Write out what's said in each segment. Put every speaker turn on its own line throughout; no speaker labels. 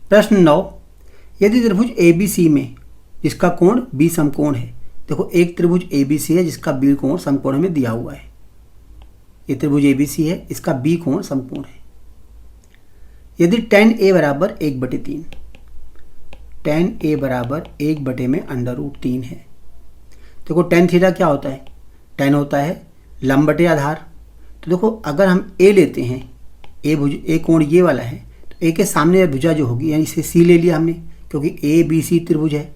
प्रश्न 9, यदि त्रिभुज ABC में जिसका कोण B समकोण है, देखो एक त्रिभुज ABC है जिसका B कोण समकोण में दिया हुआ है, ये त्रिभुज ABC है, इसका B कोण समकोण है। यदि tan A बराबर 1/3, tan A बराबर 1 में √3 है। देखो tan थीटा क्या होता है, tan होता है लंब बटे आधार। तो देखो अगर हम A लेते हैं, A कोण ये वाला है, तो A के सामने भुजा जो होगी, यानी इसे C ले लिया हमने क्योंकि ABC त्रिभुज है,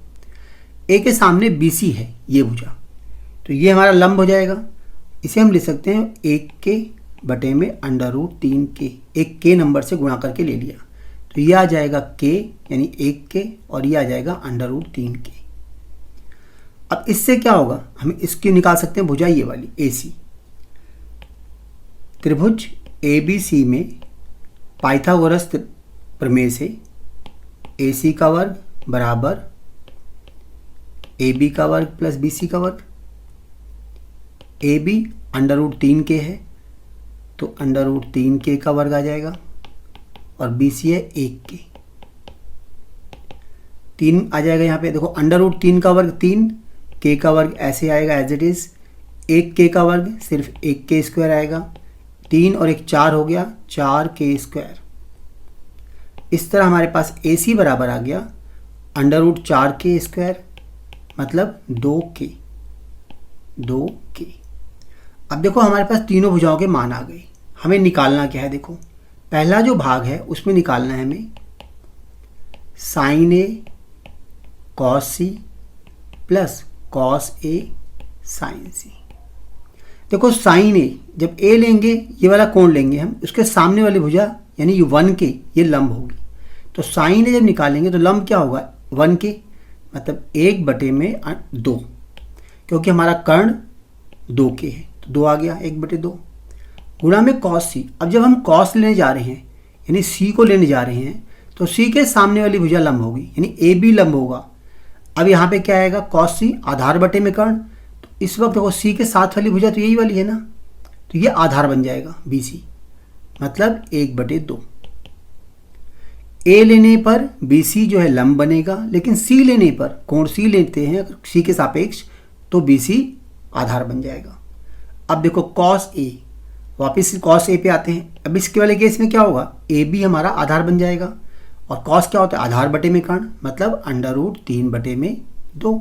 A के सामने BC है ये भुजा, तो ये हमारा लंब हो जाएगा। इसे हम लिख सकते हैं 1 में √3 के, एक K नंबर से गुणा करके ले लिया, तो ये आ जाएगा K यानी 1K और ये आ जाएगा √3 के। अब इससे क्या होगा, हम इसकी निकाल सकते हैं भुजा ये वाली AC। त्रिभुज ABC में पाइथागोरस प्रमेय से AC का वर्ग बराबर AB का वर्ग प्लस BC का वर्ग। AB √3 के है तो √3 के का वर्ग आ जाएगा और BC है 1 के, 3 आ जाएगा यहाँ पे। देखो √3 का वर्ग 3, K का वर्ग ऐसे आएगा एज इट इज, 1K का वर्ग सिर्फ 1K स्क्वायर आएगा, 3 और 1 4 हो गया, 4K स्क्वायर। इस तरह हमारे पास AC बराबर आ गया √4K स्क्वायर मतलब 2K। अब देखो हमारे पास तीनों भुजाओं के मान आ गए, हमें निकालना क्या है। देखो पहला जो भाग है उसमें निकालना है हमें sin A cos C plus cos A sin C। देखो sin A, जब A लेंगे ये वाला कोण लेंगे हम, उसके सामने वाली भुजा यानी 1K ये लंब होगी, तो sin A जब निकालेंगे तो लंब क्या होगा 1K मतलब 1 में 2, क्योंकि हमारा कर्ण 2K है तो 2 आ गया 1/2 गुणा में cos C। अब जब हम cos लेने जा रहे हैं यानी C को लेने जा रहे हैं तो C के सामने वाली भुजा लंब होगी यानी AB लंब होगा। अब यहाँ पे क्या आएगा cos C आधार बटे में कर्ण, तो इस वक्त देखो C के साथ वाली भुजा तो यही वाली है ना, तो ये आधार बन जाएगा BC मतलब 1/2। A लेने पर BC जो है लंब बनेगा, लेकिन C लेने पर कोण C लेते हैं अगर C के सापेक्ष तो BC आधार बन जाएगा। अब देखो cos A, वापिस cos A पे आते हैं। अब इसके वाले केस में क्या होगा, AB हमारा आधार बन जाएगा और cos क्या होता है आधार बटे में कर्ण मतलब √3/2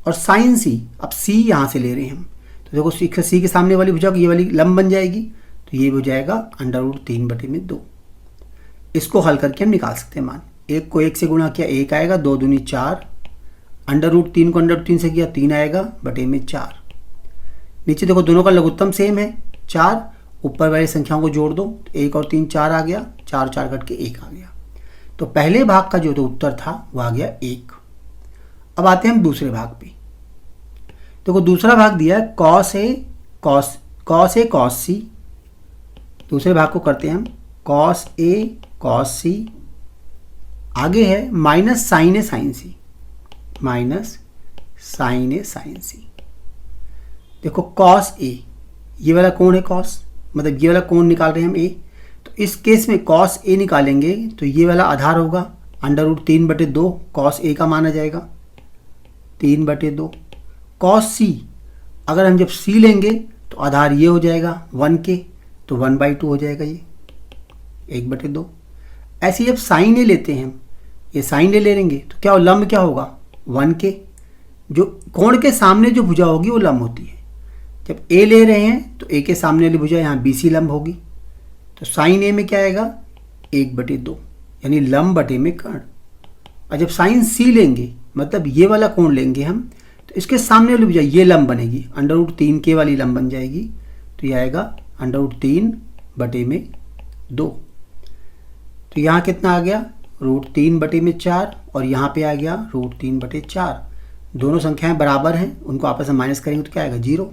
और sin C, अब C यहाँ से ले रहे हैं हम, तो देखो C के सामने वाली भुजा ये वाली लंब बन जाएगी, तो ये हो जाएगा √3/2। इसको हल करके हम निकाल सकते हैं मान। 1 को 1 से गुणा किया 1 आएगा, 2 दूनी 4, √3 को √3 से किया 3 आएगा बटे में 4। नीचे देखो दोनों का लघुत्तम सेम है 4, ऊपर वाली संख्याओं को जोड़ दो, 1 और 3 4 आ गया, 4 4 कट के 1 आ गया। तो पहले भाग का जो तो उत्तर था वो आ गया 1। अब आते हैं हम दूसरे भाग पे। देखो दूसरा भाग दिया है cos A cos C। दूसरे भाग को करते हैं हम cos A cos C, आगे है minus sin A sin C, minus sin A sin C। देखो cos A ये वाला कोण है cos, मतलब ये वाला कोण निकाल रहे हैं हम A, तो इस केस में cos A निकालेंगे तो ये वाला आधार होगा √3/2, cos A का मान आ जाएगा 3/2। cos C अगर हम जब C लेंगे तो आधार ये हो जाएगा 1K, तो 1/2 हो जाएगा ये 1/2। ऐसे जब sin A लेते हैं हम, ये sin A ले लेंगे तो क्या लंब क्या होगा 1K, जो कोण के सामने जो भुजा होगी वो लंब होती है। जब A ले रहे हैं तो A के सामने वाली भुजा यहाँ BC लंब होगी, तो sin A में क्या आएगा 1/2 यानी लंब बटे में कर्ण। और जब sin C लेंगे मतलब ये वाला कोण लेंगे हम, तो इसके सामने वाली भुजा ये लंब बनेगी √3K वाली लंब बन जाएगी, तो ये आएगा √3/2। तो यहाँ कितना आ गया √3/4 और यहाँ पे आ गया √3/4। दोनों संख्याएं बराबर हैं, उनको आपस में माइनस करेंगे तो क्या आएगा 0।